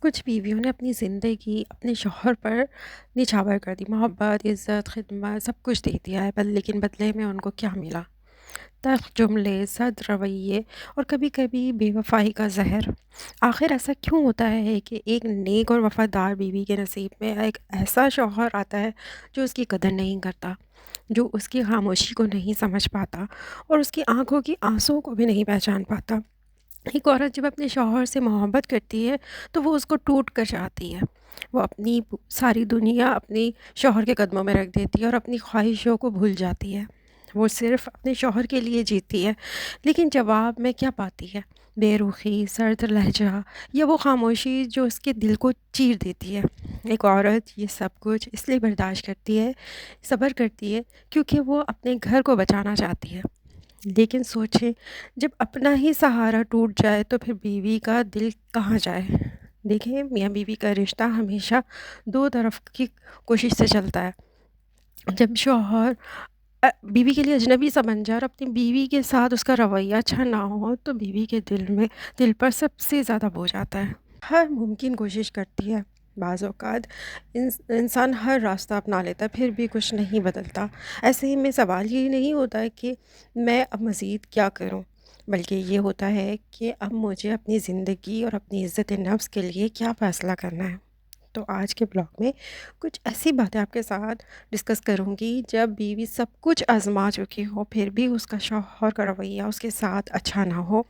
کچھ بیویوں نے اپنی زندگی اپنے شوہر پر نچھاور کر دی، محبت، عزت، خدمت سب کچھ دے دیا ہے، لیکن بدلے میں ان کو کیا ملا؟ تلخ جملے، سرد رویے اور کبھی کبھی بے وفائی کا زہر۔ آخر ایسا کیوں ہوتا ہے کہ ایک نیک اور وفادار بیوی کے نصیب میں ایک ایسا شوہر آتا ہے جو اس کی قدر نہیں کرتا، جو اس کی خاموشی کو نہیں سمجھ پاتا اور اس کی آنکھوں کی آنسوؤں کو بھی نہیں پہچان پاتا؟ ایک عورت جب اپنے شوہر سے محبت کرتی ہے تو وہ اس کو ٹوٹ کر چاہتی ہے، وہ اپنی ساری دنیا اپنی شوہر کے قدموں میں رکھ دیتی ہے اور اپنی خواہشوں کو بھول جاتی ہے، وہ صرف اپنے شوہر کے لیے جیتی ہے، لیکن جواب میں کیا پاتی ہے؟ بے رخی، سرد لہجہ یا وہ خاموشی جو اس کے دل کو چیر دیتی ہے۔ ایک عورت یہ سب کچھ اس لیے برداشت کرتی ہے، صبر کرتی ہے، کیونکہ وہ اپنے گھر کو بچانا چاہتی ہے، لیکن سوچیں جب اپنا ہی سہارا ٹوٹ جائے تو پھر بیوی کا دل کہاں جائے؟ دیکھیں، میاں بیوی کا رشتہ ہمیشہ دو طرف کی کوشش سے چلتا ہے۔ جب شوہر بیوی کے لیے اجنبی سا بن جائے اور اپنی بیوی کے ساتھ اس کا رویہ اچھا نہ ہو تو بیوی کے دل پر سب سے زیادہ بوجھ آتا ہے، ہر ممکن کوشش کرتی ہے، بعض اوقات انسان ہر راستہ اپنا لیتا ہے پھر بھی کچھ نہیں بدلتا۔ ایسے ہی میں سوال یہ نہیں ہوتا ہے کہ میں اب مزید کیا کروں، بلکہ یہ ہوتا ہے کہ اب مجھے اپنی زندگی اور اپنی عزت نفس کے لیے کیا فیصلہ کرنا ہے۔ تو آج کے بلاگ میں کچھ ایسی باتیں آپ کے ساتھ ڈسکس کروں گی، جب بیوی سب کچھ آزما چکی ہو پھر بھی اس کا شوہر کا رویہ اس کے ساتھ اچھا نہ ہو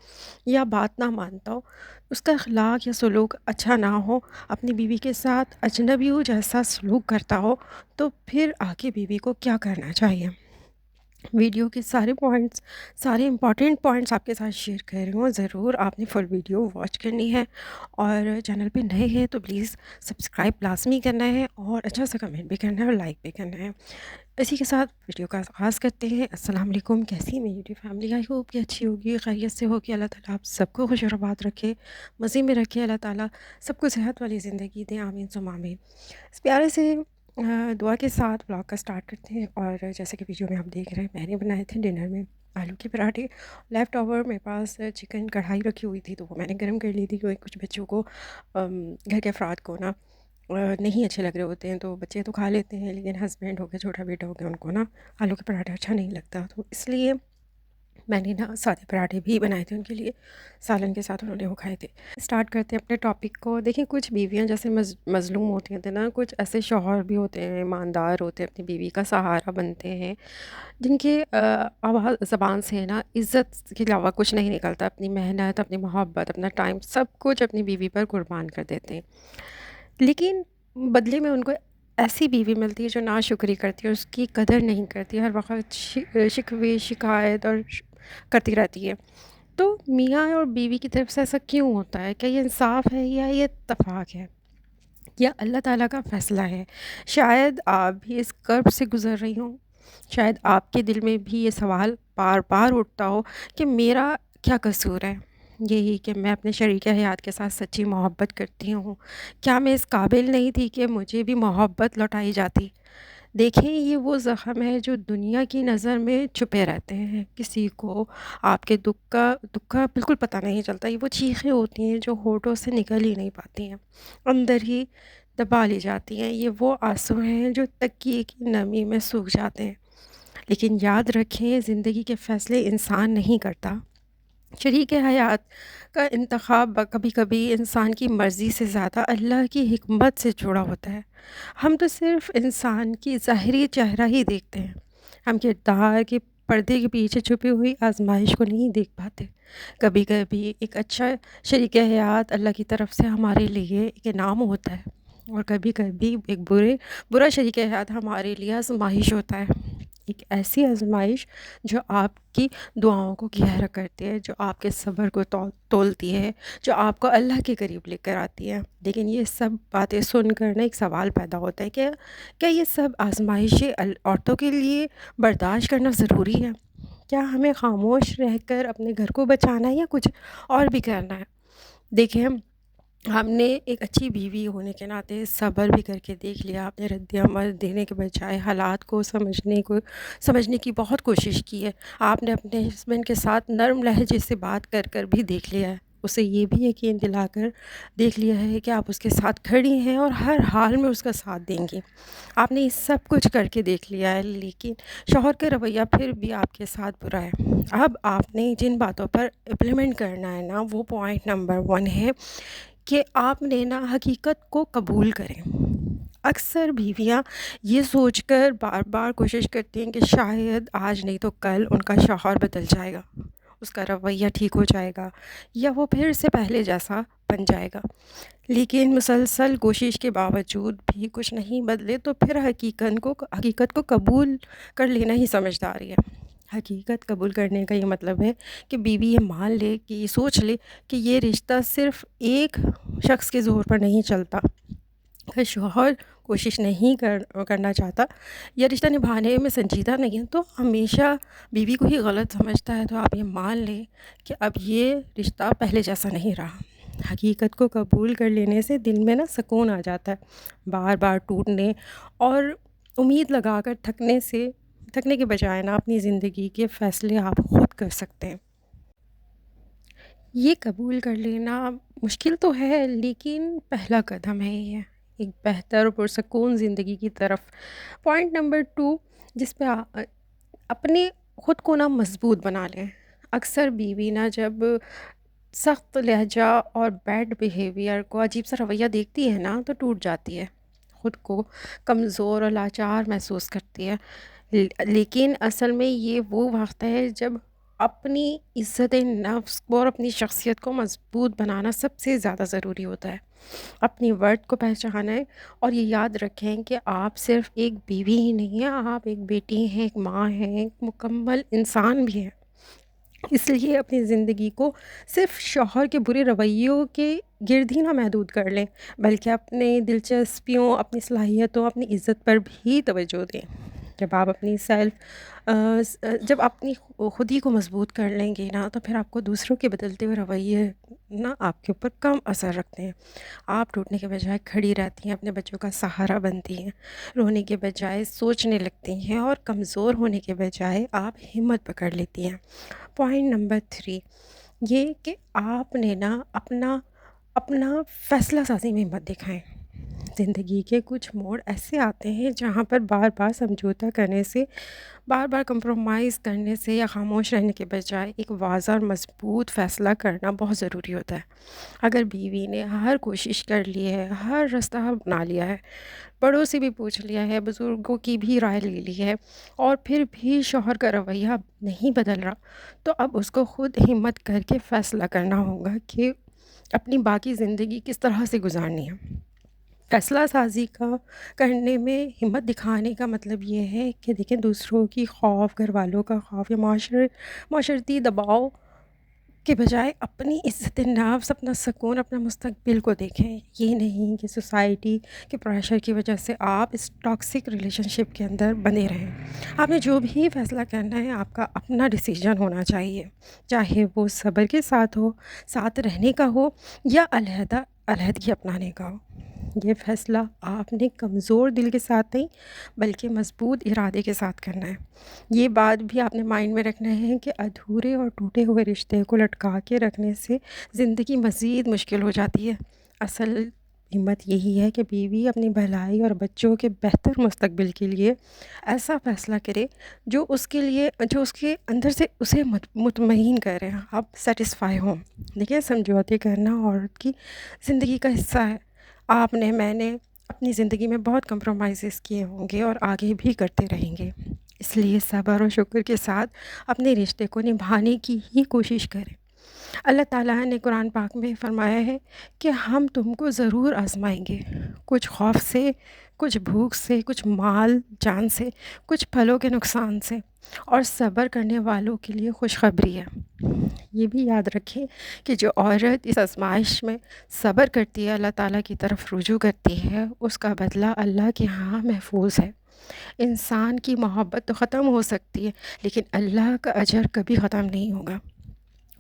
یا بات نہ مانتا ہو، اس کا اخلاق یا سلوک اچھا نہ ہو، اپنی بیوی کے ساتھ اجنبیوں جیسا سلوک کرتا ہو، تو پھر آگے بیوی کو کیا کرنا چاہیے۔ ویڈیو کے سارے امپورٹنٹ پوائنٹس آپ کے ساتھ شیئر کر رہی ہوں، ضرور آپ نے فل ویڈیو واچ کرنی ہے، اور چینل پہ نئے ہیں تو پلیز سبسکرائب لازمی کرنا ہے اور اچھا سا کمنٹ بھی کرنا ہے اور لائک بھی کرنا ہے۔ اسی کے ساتھ ویڈیو کا آغاز کرتے ہیں۔ السلام علیکم، کیسی ہے میری یوٹیوب فیملی؟ آئی ہوپ کہ اچھی ہوگی، خیریت سے ہوگی۔ اللہ تعالیٰ آپ سب کو خوش و آباد رکھے، مزے میں رکھے، اللہ تعالیٰ سب کو صحت والی زندگی دیں، آمین ثم آمین۔ اس پیارے سے دعا کے ساتھ بلاگ کا سٹارٹ کرتے ہیں، اور جیسے کہ ویڈیو میں آپ دیکھ رہے ہیں میں نے بنائے تھے ڈنر میں آلو کے پراٹھے۔ لیفٹ اوور میرے پاس چکن کڑھائی رکھی ہوئی تھی تو وہ میں نے گرم کر لی تھی، کیونکہ کچھ بچوں کو گھر کے افراد کو نا نہیں اچھے لگ رہے ہوتے ہیں، تو بچے تو کھا لیتے ہیں لیکن ہسبینڈ ہو گیا، چھوٹا بیٹا ہو گیا، ان کو نا آلو کے پراٹھا اچھا نہیں لگتا، تو اس لیے میں نے نا سادے پراٹھے بھی بنائے تھے ان کے لیے، سالن کے ساتھ انہوں نے وہ کھائے تھے۔ اسٹارٹ کرتے ہیں اپنے ٹاپک کو۔ دیکھیں، کچھ بیویاں جیسے مظلوم ہوتی ہیں نا، کچھ ایسے شوہر بھی ہوتے ہیں ایماندار ہوتے ہیں، اپنی بیوی کا سہارا بنتے ہیں، جن کے آواز زبان سے نا عزت کے علاوہ کچھ نہیں نکلتا، اپنی محنت، اپنی محبت، اپنا ٹائم سب کچھ اپنی بیوی پر قربان کر دیتے ہیں، لیکن بدلے میں ان کو ایسی بیوی ملتی ہے جو ناشکری کرتی ہے، اس کی قدر نہیں کرتی، ہر وقت شکوے شکایت اور کرتی رہتی ہے۔ تو میاں اور بیوی کی طرف سے ایسا کیوں ہوتا ہے؟ کیا یہ انصاف ہے یا یہ اتفاق ہے یا اللہ تعالیٰ کا فیصلہ ہے؟ شاید آپ بھی اس کرب سے گزر رہی ہوں، شاید آپ کے دل میں بھی یہ سوال بار بار اٹھتا ہو کہ میرا کیا قصور ہے، یہی کہ میں اپنے شریک حیات کے ساتھ سچی محبت کرتی ہوں، کیا میں اس قابل نہیں تھی کہ مجھے بھی محبت لوٹائی جاتی؟ دیکھیں، یہ وہ زخم ہے جو دنیا کی نظر میں چھپے رہتے ہیں، کسی کو آپ کے دکھ کا بالکل پتہ نہیں چلتا، یہ وہ چیخیں ہوتی ہیں جو ہونٹوں سے نکل ہی نہیں پاتی ہیں، اندر ہی دبا لی جاتی ہیں، یہ وہ آنسو ہیں جو تکیے کی نمی میں سوکھ جاتے ہیں۔ لیکن یاد رکھیں، زندگی کے فیصلے انسان نہیں کرتا، شریک حیات کا انتخاب کبھی کبھی انسان کی مرضی سے زیادہ اللہ کی حکمت سے جڑا ہوتا ہے۔ ہم تو صرف انسان کی ظاہری چہرہ ہی دیکھتے ہیں، ہم کردار کے پردے کے پیچھے چھپی ہوئی آزمائش کو نہیں دیکھ پاتے۔ کبھی کبھی ایک اچھا شریک حیات اللہ کی طرف سے ہمارے لیے ایک انعام ہوتا ہے، اور کبھی کبھی ایک برا شریک حیات ہمارے لیے آزمائش ہوتا ہے، ایک ایسی آزمائش جو آپ کی دعاؤں کو گہرا کرتی ہے، جو آپ کے صبر کو تولتی ہے، جو آپ کو اللہ کے قریب لے کر آتی ہے۔ لیکن یہ سب باتیں سن کر نا ایک سوال پیدا ہوتا ہے کہ کیا یہ سب آزمائشیں عورتوں کے لیے برداشت کرنا ضروری ہے؟ کیا ہمیں خاموش رہ کر اپنے گھر کو بچانا ہے یا کچھ اور بھی کرنا ہے؟ دیکھیں، ہم نے ایک اچھی بیوی ہونے کے ناطے صبر بھی کر کے دیکھ لیا، اپنے رد عمل دینے کے بجائے حالات کو سمجھنے کی بہت کوشش کی ہے۔ آپ نے اپنے ہسبینڈ کے ساتھ نرم لہجے سے بات کر کر بھی دیکھ لیا ہے، اسے یہ بھی یقین دلا کر دیکھ لیا ہے کہ آپ اس کے ساتھ کھڑی ہیں اور ہر حال میں اس کا ساتھ دیں گی. آپ نے یہ سب کچھ کر کے دیکھ لیا ہے، لیکن شوہر کا رویہ پھر بھی آپ کے ساتھ برا ہے. اب آپ نے جن باتوں پر امپلیمنٹ کرنا ہے نا، وہ پوائنٹ نمبر 1 ہے کہ آپ نے نا حقیقت کو قبول کریں. اکثر بیویاں یہ سوچ کر بار بار کوشش کرتی ہیں کہ شاید آج نہیں تو کل ان کا شوہر بدل جائے گا، اس کا رویہ ٹھیک ہو جائے گا، یا وہ پھر سے پہلے جیسا بن جائے گا. لیکن مسلسل کوشش کے باوجود بھی کچھ نہیں بدلے تو پھر حقیقت کو قبول کر لینا ہی سمجھداری ہے. حقیقت قبول کرنے کا یہ مطلب ہے کہ بیوی یہ مان لے، کہ یہ سوچ لے کہ یہ رشتہ صرف ایک شخص کے زور پر نہیں چلتا. اگر شوہر کوشش نہیں کرنا چاہتا یا رشتہ نبھانے میں سنجیدہ نہیں ہے تو ہمیشہ بیوی کو ہی غلط سمجھتا ہے، تو آپ یہ مان لیں کہ اب یہ رشتہ پہلے جیسا نہیں رہا. حقیقت کو قبول کر لینے سے دل میں نا سکون آ جاتا ہے. بار بار ٹوٹنے اور امید لگا کر تھکنے کے بجائے نا اپنی زندگی کے فیصلے آپ خود کر سکتے ہیں. یہ قبول کر لینا مشکل تو ہے، لیکن پہلا قدم ہے یہ ایک بہتر اور پرسکون زندگی کی طرف. پوائنٹ نمبر 2 جس پہ اپنے خود کو نا مضبوط بنا لیں. اکثر بیوی نا جب سخت لہجہ اور بیڈ بیہیویئر کو، عجیب سا رویہ دیکھتی ہے نا تو ٹوٹ جاتی ہے، خود کو کمزور اور لاچار محسوس کرتی ہے. لیکن اصل میں یہ وہ وقت ہے جب اپنی عزت نفس کو اور اپنی شخصیت کو مضبوط بنانا سب سے زیادہ ضروری ہوتا ہے. اپنی ورڈ کو پہچانیں اور یہ یاد رکھیں کہ آپ صرف ایک بیوی ہی نہیں ہیں، آپ ایک بیٹی ہیں، ایک ماں ہیں، ایک مکمل انسان بھی ہیں. اس لیے اپنی زندگی کو صرف شوہر کے برے رویوں کے گرد ہی نہ محدود کر لیں، بلکہ اپنے دلچسپیوں، اپنی صلاحیتوں، اپنی عزت پر بھی توجہ دیں. جب آپ اپنی خود ہی کو مضبوط کر لیں گے نا تو پھر آپ کو دوسروں کے بدلتے ہوئے رویے نا آپ کے اوپر کم اثر رکھتے ہیں. آپ ٹوٹنے کے بجائے کھڑی رہتی ہیں، اپنے بچوں کا سہارا بنتی ہیں، رونے کے بجائے سوچنے لگتی ہیں، اور کمزور ہونے کے بجائے آپ ہمت پکڑ لیتی ہیں. پوائنٹ نمبر 3 یہ کہ آپ نے نا اپنا فیصلہ سازی میں ہمت دکھائیں. زندگی کے کچھ موڑ ایسے آتے ہیں جہاں پر بار بار سمجھوتا کرنے سے، بار بار کمپرومائز کرنے سے یا خاموش رہنے کے بجائے ایک واضح اور مضبوط فیصلہ کرنا بہت ضروری ہوتا ہے. اگر بیوی نے ہر کوشش کر لی ہے، ہر راستہ اپنا لیا ہے، بڑوں سے بھی پوچھ لیا ہے، بزرگوں کی بھی رائے لے لی ہے، اور پھر بھی شوہر کا رویہ نہیں بدل رہا، تو اب اس کو خود ہمت کر کے فیصلہ کرنا ہوگا کہ اپنی باقی زندگی کس طرح سے گزارنی ہے. فیصلہ سازی کرنے میں ہمت دکھانے کا مطلب یہ ہے کہ دیکھیں، دوسروں کی خوف، گھر والوں کا خوف یا معاشرتی دباؤ کے بجائے اپنی عزت نفس، اپنا سکون، اپنا مستقبل کو دیکھیں. یہ نہیں کہ سوسائٹی کے پریشر کی وجہ سے آپ اس ٹاکسک ریلیشن شپ کے اندر بنے رہیں. آپ نے جو بھی فیصلہ کرنا ہے آپ کا اپنا ڈیسیجن ہونا چاہیے، چاہے وہ صبر کے ساتھ ہو، ساتھ رہنے کا ہو، یا علیحدگی اپنانے کا ہو. یہ فیصلہ آپ نے کمزور دل کے ساتھ نہیں بلکہ مضبوط ارادے کے ساتھ کرنا ہے. یہ بات بھی آپ نے مائنڈ میں رکھنا ہے کہ ادھورے اور ٹوٹے ہوئے رشتے کو لٹکا کے رکھنے سے زندگی مزید مشکل ہو جاتی ہے. اصل ہمت یہی ہے کہ بیوی اپنی بھلائی اور بچوں کے بہتر مستقبل کے لیے ایسا فیصلہ کرے جو اس کے اندر سے اسے مطمئن کرے، آپ سیٹسفائی ہوں. دیکھیں، سمجھوتے کرنا عورت کی زندگی کا حصہ ہے. میں نے اپنی زندگی میں بہت کمپرومائزز کیے ہوں گے اور آگے بھی کرتے رہیں گے. اس لیے صبر اور شکر کے ساتھ اپنے رشتے کو نبھانے کی ہی کوشش کریں. اللہ تعالیٰ نے قرآن پاک میں فرمایا ہے کہ ہم تم کو ضرور آزمائیں گے، کچھ خوف سے، کچھ بھوک سے، کچھ مال جان سے، کچھ پھلوں کے نقصان سے، اور صبر کرنے والوں کے لیے خوشخبری ہے. یہ بھی یاد رکھیں کہ جو عورت اس آزمائش میں صبر کرتی ہے، اللہ تعالیٰ کی طرف رجوع کرتی ہے، اس کا بدلہ اللہ کے ہاں محفوظ ہے. انسان کی محبت تو ختم ہو سکتی ہے لیکن اللہ کا اجر کبھی ختم نہیں ہوگا.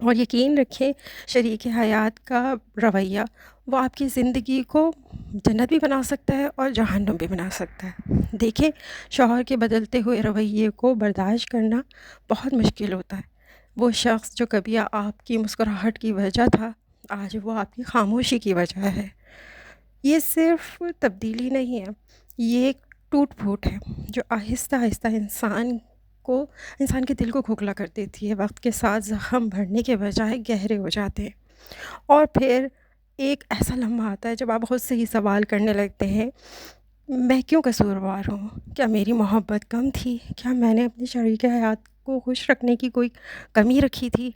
اور یقین رکھیں، شریک حیات کا رویہ وہ آپ کی زندگی کو جنت بھی بنا سکتا ہے اور جہنم بھی بنا سکتا ہے. دیکھیں، شوہر کے بدلتے ہوئے رویے کو برداشت کرنا بہت مشکل ہوتا ہے. وہ شخص جو کبھی آپ کی مسکراہٹ کی وجہ تھا آج وہ آپ کی خاموشی کی وجہ ہے۔ یہ صرف تبدیلی نہیں ہے، یہ ایک ٹوٹ پھوٹ ہے جو آہستہ آہستہ انسان کے دل کو کھوکھلا کر دیتی ہے۔ وقت کے ساتھ زخم بڑھنے کے بجائے گہرے ہو جاتے ہیں، اور پھر ایک ایسا لمحہ آتا ہے جب آپ خود سے ہی سوال کرنے لگتے ہیں، میں کیوں قصوروار ہوں؟ کیا میری محبت کم تھی؟ کیا میں نے اپنی شریک حیات کو خوش رکھنے کی کوئی کمی رکھی تھی؟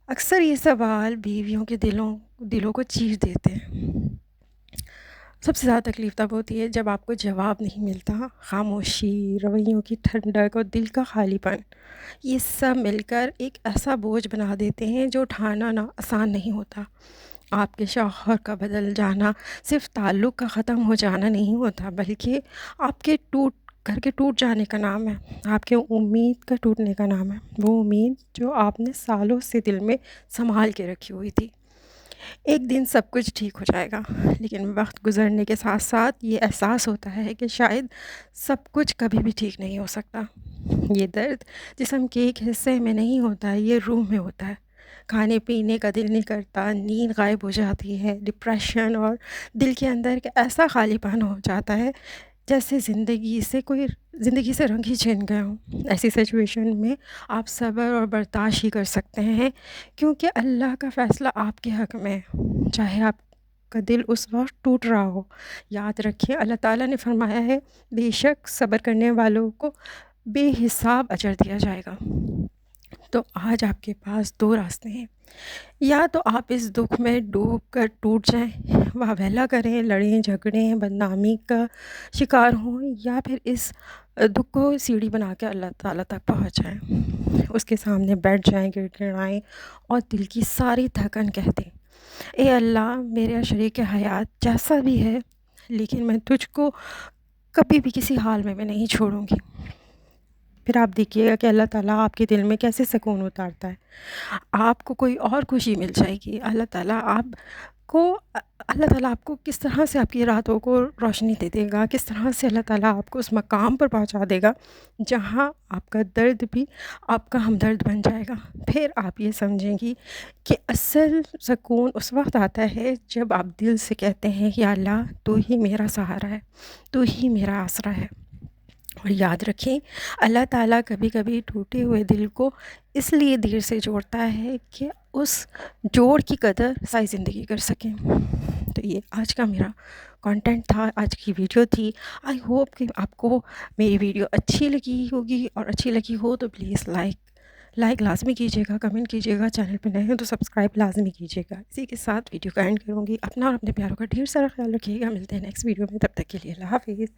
اکثر یہ سوال بیویوں کے دلوں کو چیر دیتے ہیں۔ سب سے زیادہ تکلیف تب ہوتی ہے جب آپ کو جواب نہیں ملتا۔ خاموشی، رویوں کی ٹھنڈک اور دل کا خالی پن، یہ سب مل کر ایک ایسا بوجھ بنا دیتے ہیں جو اٹھانا آسان نہیں ہوتا۔ آپ کے شوہر کا بدل جانا صرف تعلق کا ختم ہو جانا نہیں ہوتا، بلکہ آپ کے گھر کے ٹوٹ جانے کا نام ہے، آپ کے امید کا ٹوٹنے کا نام ہے، وہ امید جو آپ نے سالوں سے دل میں سنبھال کے رکھی ہوئی تھی۔ ایک دن سب کچھ ٹھیک ہو جائے گا، لیکن وقت گزرنے کے ساتھ ساتھ یہ احساس ہوتا ہے کہ شاید سب کچھ کبھی بھی ٹھیک نہیں ہو سکتا۔ یہ درد جسم کے ایک حصے میں نہیں ہوتا ہے، یہ روح میں ہوتا ہے۔ کھانے پینے کا دل نہیں کرتا، نیند غائب ہو جاتی ہے، ڈپریشن، اور دل کے اندر ایک ایسا خالی پن ہو جاتا ہے جیسے زندگی سے رنگ ہی چھن گئے ہوں۔ ایسی سچویشن میں آپ صبر اور برداشت ہی کر سکتے ہیں، کیونکہ اللہ کا فیصلہ آپ کے حق میں ہے، چاہے آپ کا دل اس وقت ٹوٹ رہا ہو۔ یاد رکھیں، اللہ تعالیٰ نے فرمایا ہے، بے شک صبر کرنے والوں کو بے حساب اجر دیا جائے گا۔ تو آج آپ کے پاس دو راستے ہیں، یا تو آپ اس دکھ میں ڈوب کر ٹوٹ جائیں، واویلا کریں، لڑیں جھگڑیں، بدنامی کا شکار ہوں، یا پھر اس دکھ کو سیڑھی بنا کے اللہ تعالیٰ تک پہنچ جائیں، اس کے سامنے بیٹھ جائیں، گڑ گڑائیں اور دل کی ساری تھکن کہہ دیں، اے اللہ، میرا شریک حیات جیسا بھی ہے، لیکن میں تجھ کو کبھی بھی کسی حال میں نہیں چھوڑوں گی۔ پھر آپ دیکھیے گا کہ اللہ تعالیٰ آپ کے دل میں کیسے سکون اتارتا ہے، آپ کو کوئی اور خوشی مل جائے گی۔ اللہ تعالیٰ آپ کو کس طرح سے آپ کی راتوں کو روشنی دے دے گا، کس طرح سے اللہ تعالیٰ آپ کو اس مقام پر پہنچا دے گا جہاں آپ کا درد بھی آپ کا ہمدرد بن جائے گا۔ پھر آپ یہ سمجھیں گی کہ اصل سکون اس وقت آتا ہے جب آپ دل سے کہتے ہیں، یا اللہ، تو ہی میرا سہارا ہے، تو ہی میرا آسرا ہے۔ اور یاد رکھیں، اللہ تعالیٰ کبھی کبھی ٹوٹے ہوئے دل کو اس لیے دیر سے جوڑتا ہے کہ اس جوڑ کی قدر ساری زندگی کر سکیں۔ تو یہ آج کا میرا کانٹینٹ تھا، آج کی ویڈیو تھی۔ آئی ہوپ کہ آپ کو میری ویڈیو اچھی لگی ہوگی، اور اچھی لگی ہو تو پلیز لائک لازمی کیجیے گا، کمنٹ کیجیے گا، چینل پہ نئے ہیں تو سبسکرائب لازمی کیجیے گا۔ اسی کے ساتھ ویڈیو کا اینڈ کروں گی۔ اپنا اور اپنے پیاروں کا ڈھیر سارا خیال رکھیے گا۔ ملتے ہیں نیکسٹ ویڈیو میں، تب تک کے لیے اللہ حافظ۔